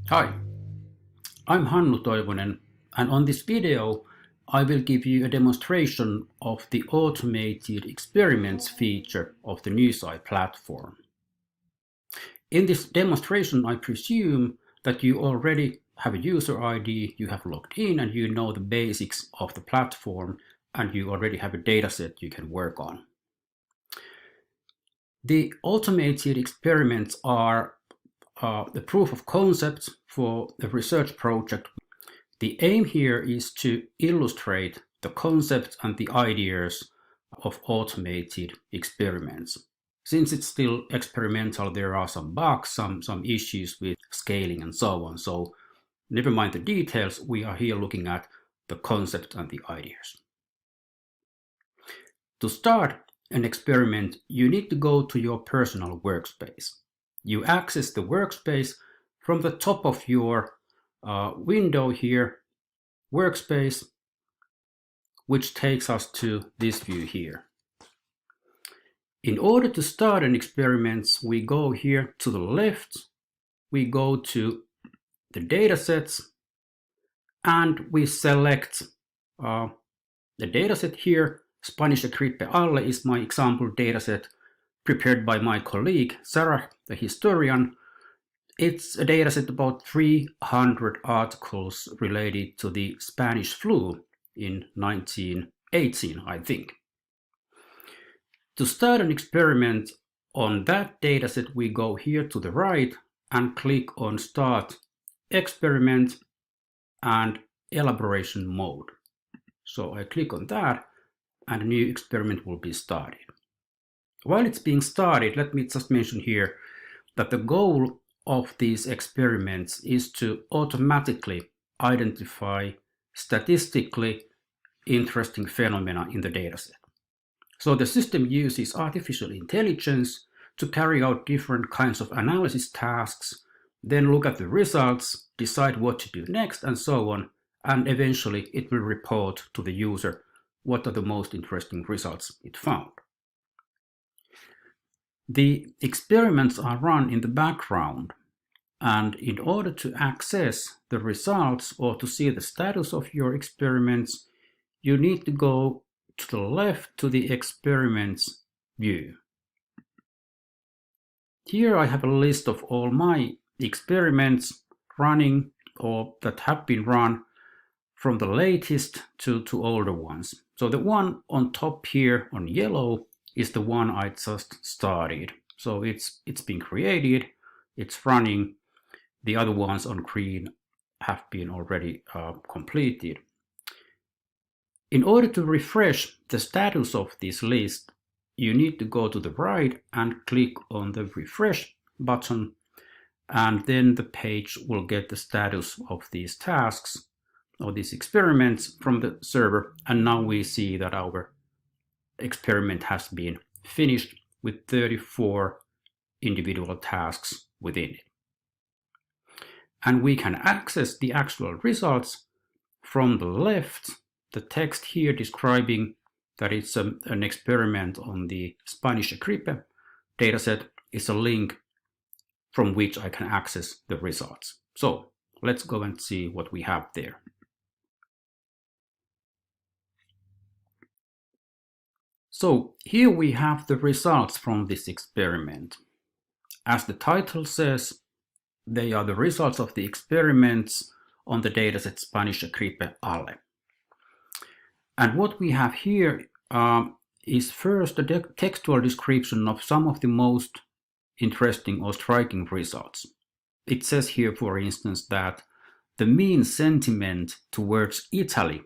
Hi, I'm Hannu Toivonen, and on this video I will give you a demonstration of the automated experiments feature of the NewsEye platform. In this demonstration, I presume that you already have a user ID, you have logged in, and you know the basics of the platform, and you already have a dataset you can work on. The automated experiments are the proof of concept for the research project. The aim here is to illustrate the concepts and the ideas of automated experiments. Since it's still experimental, there are some bugs, some issues with scaling and so on. So never mind the details, we are here looking at the concept and the ideas. To start an experiment, you need to go to your personal workspace. You access the workspace from the top of your window here, workspace, which takes us to this view here. In order to start an experiment, we go here to the left, we go to the datasets, and we select the dataset here. Spanische Grippe Alle is my example dataset prepared by my colleague Sarah, the historian. It's a dataset about 300 articles related to the Spanish flu in 1918, I think. To start an experiment on that dataset, we go here to the right and click on Start Experiment and Elaboration Mode. So I click on that and a new experiment will be started. While it's being started, let me just mention here that the goal of these experiments is to automatically identify statistically interesting phenomena in the dataset. So the system uses artificial intelligence to carry out different kinds of analysis tasks, then look at the results, decide what to do next, and so on, and eventually it will report to the user what are the most interesting results it found. The experiments are run in the background, and in order to access the results or to see the status of your experiments, you need to go to the left to the experiments view. Here I have a list of all my experiments running or that have been run from the latest to older ones. So the one on top here on yellow is the one I just started. So it's been created, it's running. The other ones on green have been already completed. In order to refresh the status of this list, you need to go to the right and click on the refresh button, and then the page will get the status of these tasks or these experiments from the server, and now we see that our experiment has been finished with 34 individual tasks within it. And we can access the actual results from the left. The text here describing that it's an experiment on the Spanische Grippe dataset is a link from which I can access the results. So let's go and see what we have there. So here we have the results from this experiment. As the title says, they are the results of the experiments on the dataset Spanische Grippe Alle. And what we have here is first a textual description of some of the most interesting or striking results. It says here, for instance, that the mean sentiment towards Italy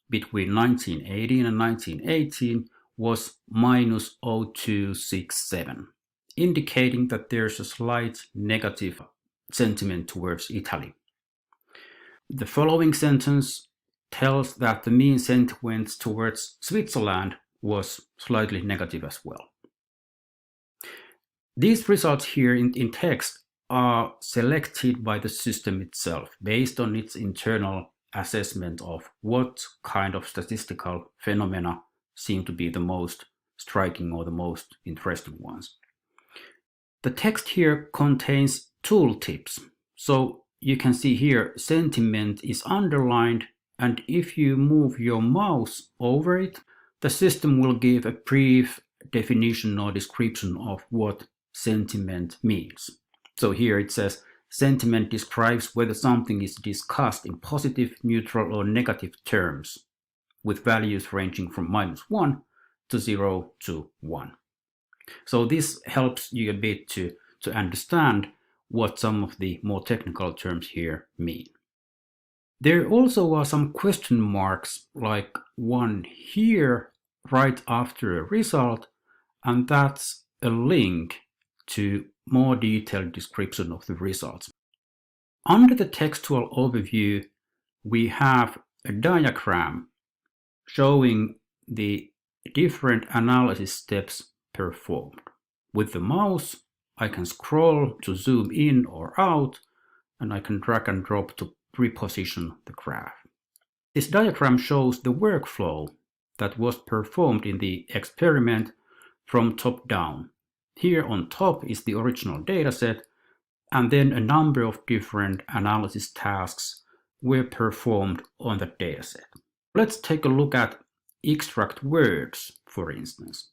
between 1918 and 1918 was minus 0.267, indicating that there's a slight negative sentiment towards Italy. The following sentence tells that the mean sentiment towards Switzerland was slightly negative as well. These results here in text are selected by the system itself based on its internal assessment of what kind of statistical phenomena seem to be the most striking or the most interesting ones. The text here contains tooltips. So you can see here sentiment is underlined, and if you move your mouse over it, the system will give a brief definition or description of what sentiment means. So here it says sentiment describes whether something is discussed in positive, neutral, or negative terms, with values ranging from -1 to 0 to 1. So this helps you a bit to understand what some of the more technical terms here mean. There also are some question marks, like one here right after a result, and that's a link to more detailed description of the results. Under the textual overview, we have a diagram showing the different analysis steps performed. With the mouse, I can scroll to zoom in or out, and I can drag and drop to reposition the graph. This diagram shows the workflow that was performed in the experiment from top down. Here on top is the original dataset, and then a number of different analysis tasks were performed on the dataset. Let's take a look at extract words, for instance.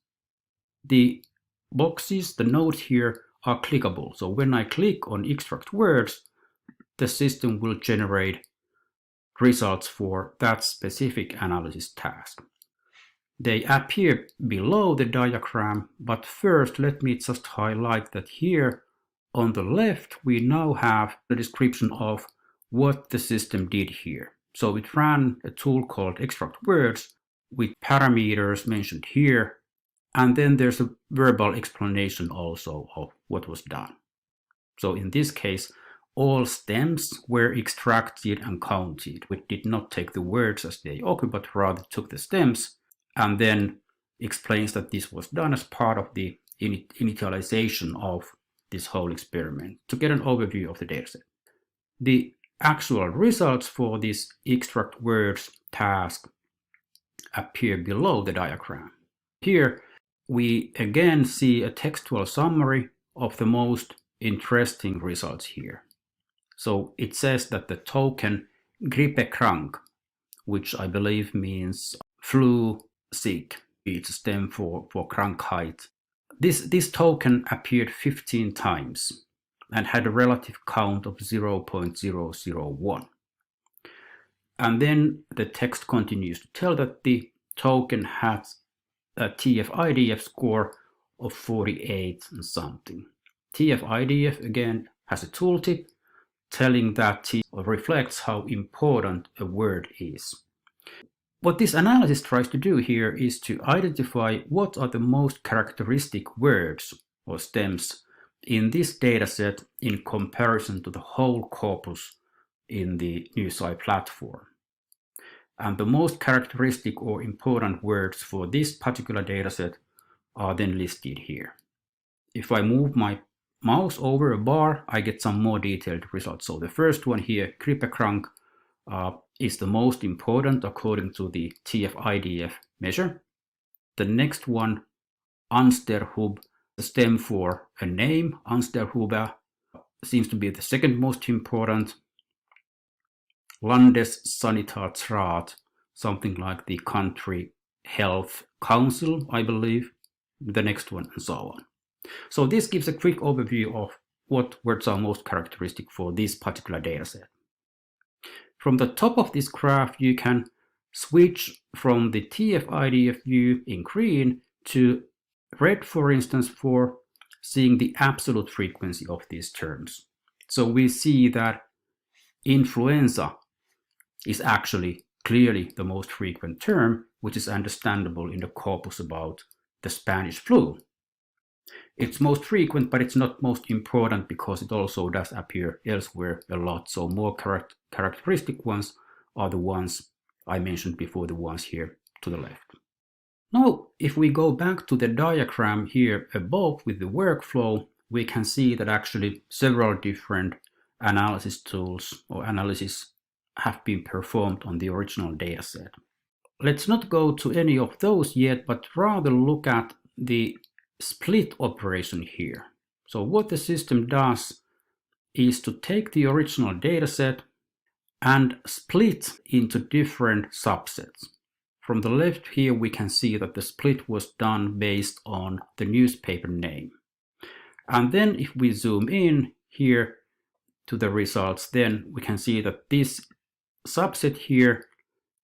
The boxes, the nodes here, are clickable. So when I click on extract words, the system will generate results for that specific analysis task. They appear below the diagram, but first let me just highlight that here on the left we now have the description of what the system did here. So it ran a tool called extract words with parameters mentioned here, and then there's a verbal explanation also of what was done. So in this case, all stems were extracted and counted. We did not take the words as they occur, but rather took the stems, and then explains that this was done as part of the initialization of this whole experiment to get an overview of the dataset. The actual results for this extract words task appear below the diagram. Here we again see a textual summary of the most interesting results here. So it says that the token grippekrank, which I believe means flu sick, it's a stem for krankheit. This token appeared 15 times and had a relative count of 0.001. And then the text continues to tell that the token has a TF-IDF score of 48 and something. TF-IDF again has a tooltip telling that it reflects how important a word is. What this analysis tries to do here is to identify what are the most characteristic words or stems in this dataset in comparison to the whole corpus in the NewsEye platform. And the most characteristic or important words for this particular dataset are then listed here. If I move my mouse over a bar, I get some more detailed results. So the first one here, grippekrank, is the most important according to the TF-IDF measure. The next one, Ansterhub, the stem for a name, Ansterhuber, seems to be the second most important. Landessanitätsrat, something like the country health council, I believe, the next one, and so on. So this gives a quick overview of what words are most characteristic for this particular dataset. From the top of this graph, you can switch from the TF-IDF view in green to red, for instance, for seeing the absolute frequency of these terms. So we see that influenza is actually clearly the most frequent term, which is understandable in the corpus about the Spanish flu. It's most frequent, but it's not most important because it also does appear elsewhere a lot. So more characteristic ones are the ones I mentioned before, the ones here to the left. Now, if we go back to the diagram here above with the workflow, we can see that actually several different analysis tools or analysis have been performed on the original dataset. Let's not go to any of those yet, but rather look at the split operation here. So what the system does is to take the original dataset and split into different subsets. From the left here we can see that the split was done based on the newspaper name. And then if we zoom in here to the results, then we can see that this subset here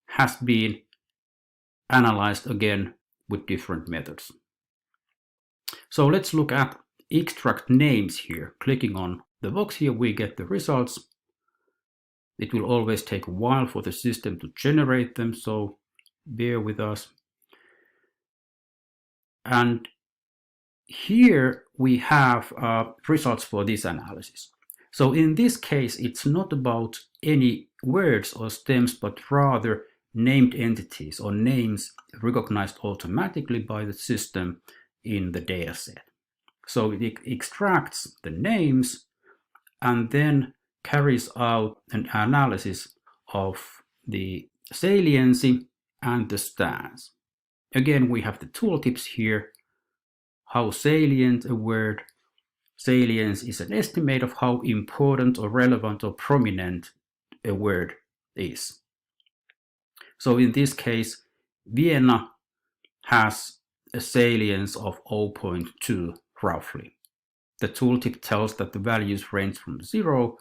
has been analyzed again with different methods. So let's look at extract names here. Clicking on the box here, we get the results. It will always take a while for the system to generate them, so bear with us. And here we have results for this analysis. So in this case, it's not about any words or stems, but rather named entities or names recognized automatically by the system in the dataset. So it extracts the names and then carries out an analysis of the saliency and the stance. Again, we have the tooltips here. How salient a word. Salience is an estimate of how important or relevant or prominent a word is. So in this case, Vienna has a salience of 0.2 roughly. The tooltip tells that the values range from 0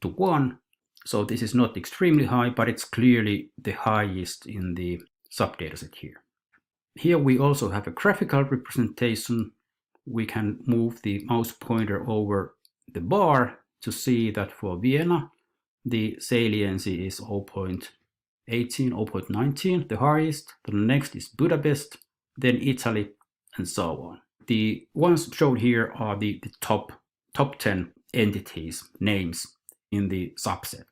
to 1, so this is not extremely high, but it's clearly the highest in the subdataset here. Here we also have a graphical representation. We can move the mouse pointer over the bar to see that for Vienna, the saliency is 0.18, 0.19, the highest. The next is Budapest, then Italy, and so on. The ones shown here are the top 10 entities, names in the subset.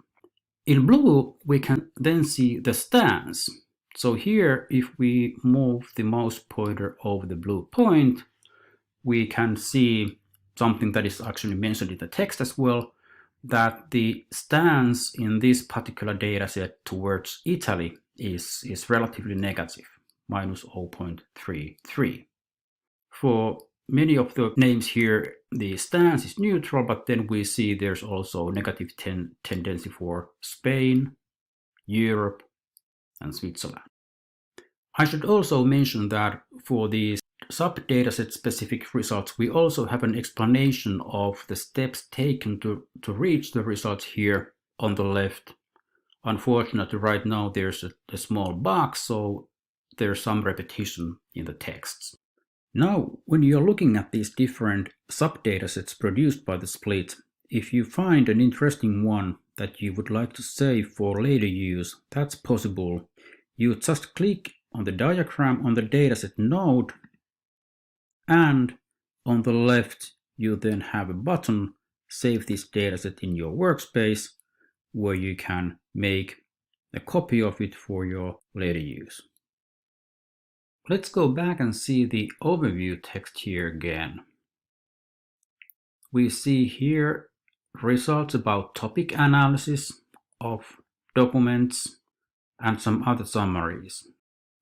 In blue, we can then see the stance. So here, if we move the mouse pointer over the blue point, we can see something that is actually mentioned in the text as well, that the stance in this particular dataset towards Italy is relatively negative, minus 0.33. For many of the names here, the stance is neutral, but then we see there's also negative tendency for Spain, Europe, and Switzerland. I should also mention that for these sub-dataset specific results, we also have an explanation of the steps taken to reach the results here on the left. Unfortunately, right now there's a small box, so there's some repetition in the texts. Now, when you're looking at these different sub-datasets produced by the split, if you find an interesting one that you would like to save for later use, that's possible. You just click on the diagram on the dataset node, and on the left you then have a button, Save this dataset in your workspace, where you can make a copy of it for your later use. Let's go back and see the overview text here again. We see here results about topic analysis of documents and some other summaries.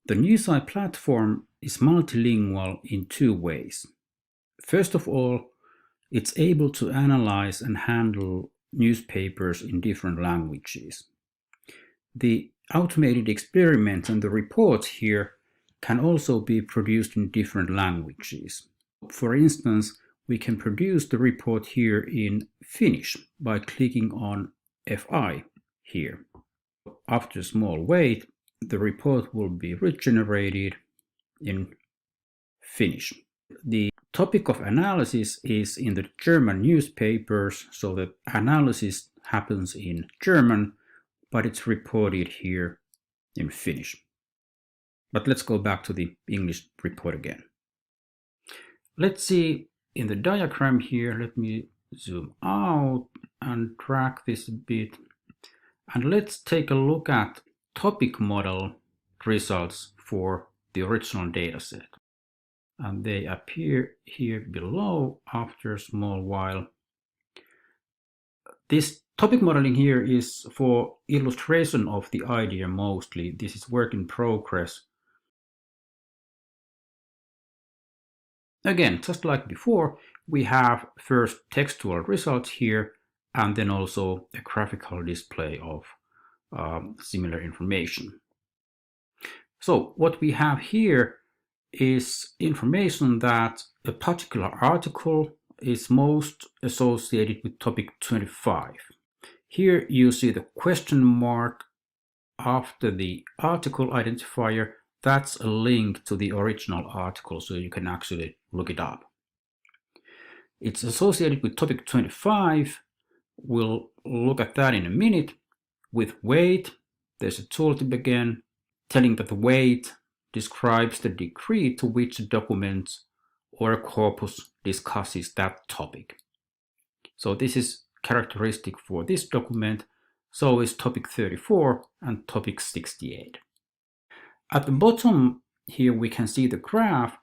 The NewsEye platform is multilingual in two ways. First of all, it's able to analyze and handle newspapers in different languages. The automated experiments and the reports here can also be produced in different languages. For instance, we can produce the report here in Finnish by clicking on FI here. After a small wait, the report will be regenerated in Finnish. The topic of analysis is in the German newspapers, so the analysis happens in German, but it's reported here in Finnish. But let's go back to the English report again. Let's see in the diagram here, let me zoom out and drag this a bit. And let's take a look at topic model results for the original dataset. And they appear here below after a small while. This topic modeling here is for illustration of the idea mostly. This is work in progress. Again, just like before, we have first textual results here, and then also a graphical display of similar information. So what we have here is information that a particular article is most associated with topic 25. Here you see the question mark after the article identifier. That's a link to the original article, so you can actually look it up. It's associated with topic 25. We'll look at that in a minute. With weight, there's a tooltip again, telling that the weight describes the degree to which a document or a corpus discusses that topic. So this is characteristic for this document. So is topic 34 and topic 68. At the bottom here we can see the graph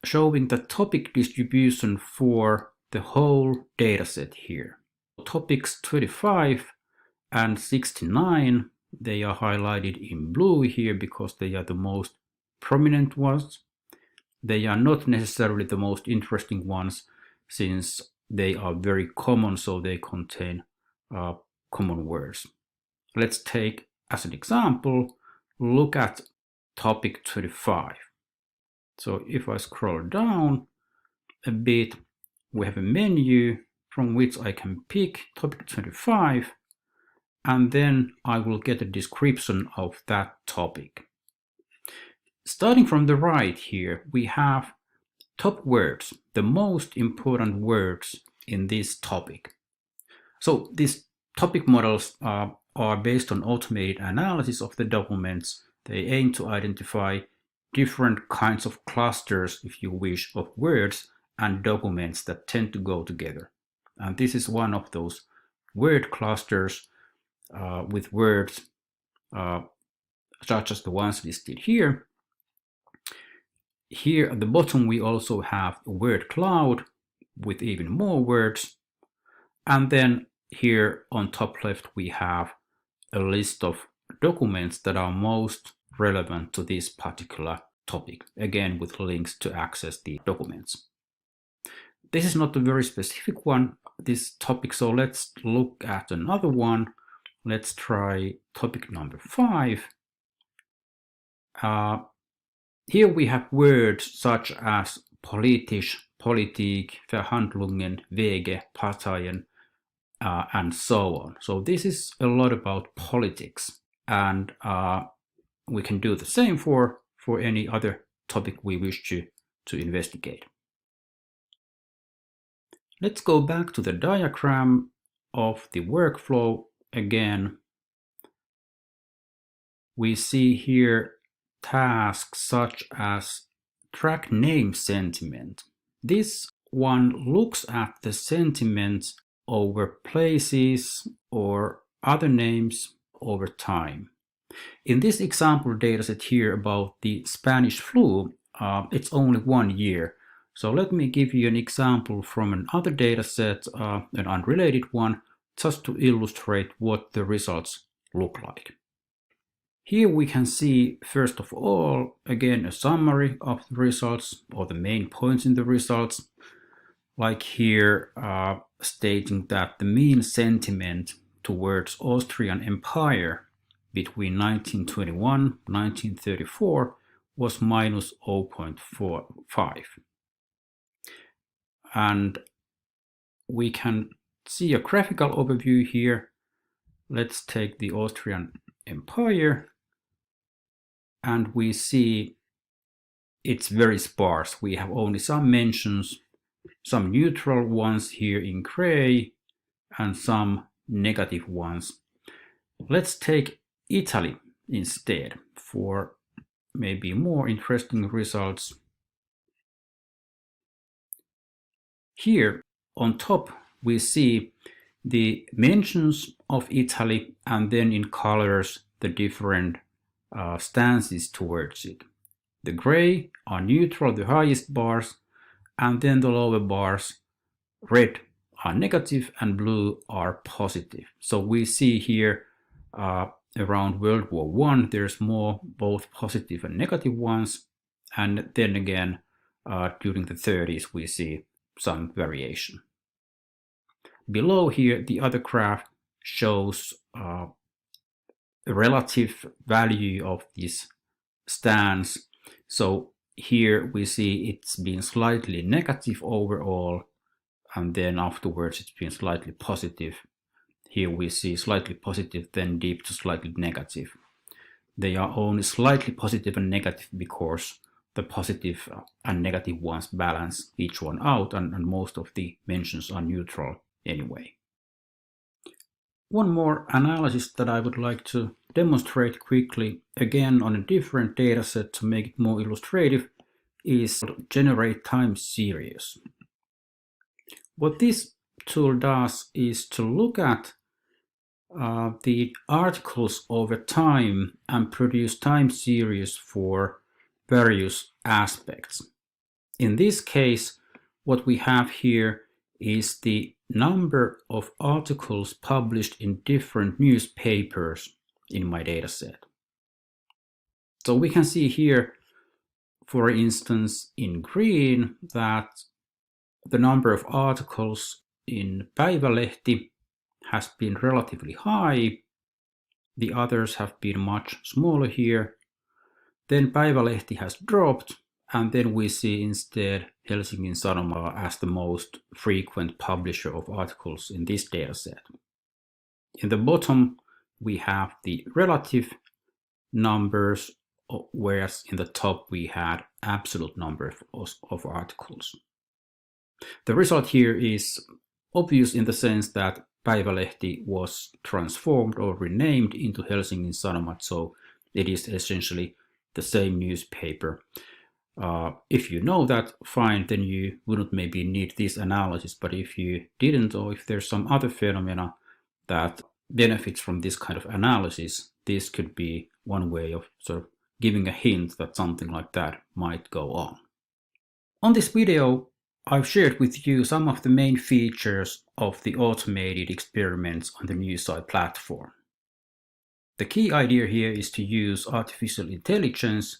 showing the topic distribution for the whole dataset here. Topics 25 and 69, they are highlighted in blue here because they are the most prominent ones. They are not necessarily the most interesting ones since they are very common, so they contain common words. Let's take as an example, look at topic 25. So if I scroll down a bit, we have a menu from which I can pick topic 25, and then I will get a description of that topic. Starting from the right here, we have top words, the most important words in this topic. So these topic models are based on automated analysis of the documents. They aim to identify different kinds of clusters, if you wish, of words and documents that tend to go together. And this is one of those word clusters with words such as the ones listed here. Here at the bottom we also have a word cloud with even more words, and then here on top left we have a list of documents that are most relevant to this particular topic, again with links to access the documents. This is not a very specific one, this topic, so let's look at another one. Let's try topic number 5. Here we have words such as politisch, Politik, Verhandlungen, Wege, Parteien, and so on. So this is a lot about politics, and we can do the same for any other topic we wish to investigate. Let's go back to the diagram of the workflow again. We see here tasks such as track name sentiment. This one looks at the sentiments over places or other names over time. In this example dataset here about the Spanish flu, it's only 1 year. So let me give you an example from another dataset, an unrelated one, just to illustrate what the results look like. Here we can see, first of all, again, a summary of the results or the main points in the results, like here stating that the mean sentiment towards Austrian Empire between 1921 and 1934 was minus 0.45. And we can see a graphical overview here. Let's take the Austrian Empire, and we see it's very sparse. We have only some mentions, some neutral ones here in gray, and some negative ones. Let's take Italy instead for maybe more interesting results. Here on top we see the mentions of Italy, and then in colors the different stances towards it. The gray are neutral, the highest bars, and then the lower bars, red, are negative and blue are positive. So we see here around World War I there's more both positive and negative ones, and then again during the 30s we see some variation. below here, the other graph shows a relative value of this stance. So here we see it's been slightly negative overall, and then afterwards it's been slightly positive. Here we see slightly positive, then dip to slightly negative. They are only slightly positive and negative because the positive and negative ones balance each one out, and most of the mentions are neutral anyway. One more analysis that I would like to demonstrate quickly, again on a different dataset to make it more illustrative, is generate time series. What this tool does is to look at the articles over time and produce time series for various aspects. In this case, what we have here is the number of articles published in different newspapers in my dataset. So we can see here, for instance, in green, that the number of articles in Päivälehti has been relatively high. The others have been much smaller here. Then Päivälehti has dropped, and then we see instead Helsingin Sanoma as the most frequent publisher of articles in this dataset. In the bottom, we have the relative numbers, whereas in the top we had absolute number of articles. The result here is obvious in the sense that Päivälehti was transformed or renamed into Helsingin Sanomat, so it is essentially the same newspaper. If you know that, fine, then you wouldn't maybe need this analysis, but if you didn't, or if there's some other phenomena that benefits from this kind of analysis, this could be one way of sort of giving a hint that something like that might go on. On this video, I've shared with you some of the main features of the automated experiments on the NewsEye platform. The key idea here is to use artificial intelligence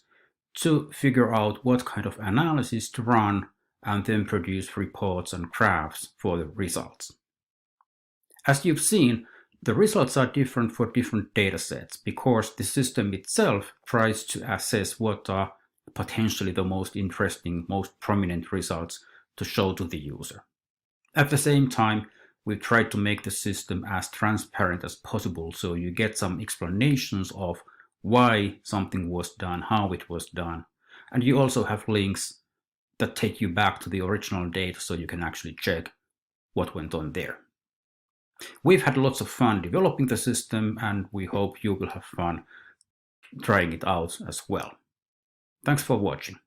to figure out what kind of analysis to run and then produce reports and graphs for the results. As you've seen, the results are different for different datasets because the system itself tries to assess what are potentially the most interesting, most prominent results to show to the user. At the same time, we tried to make the system as transparent as possible, so you get some explanations of why something was done, how it was done, and you also have links that take you back to the original data so you can actually check what went on there. We've had lots of fun developing the system, and we hope you will have fun trying it out as well. Thanks for watching.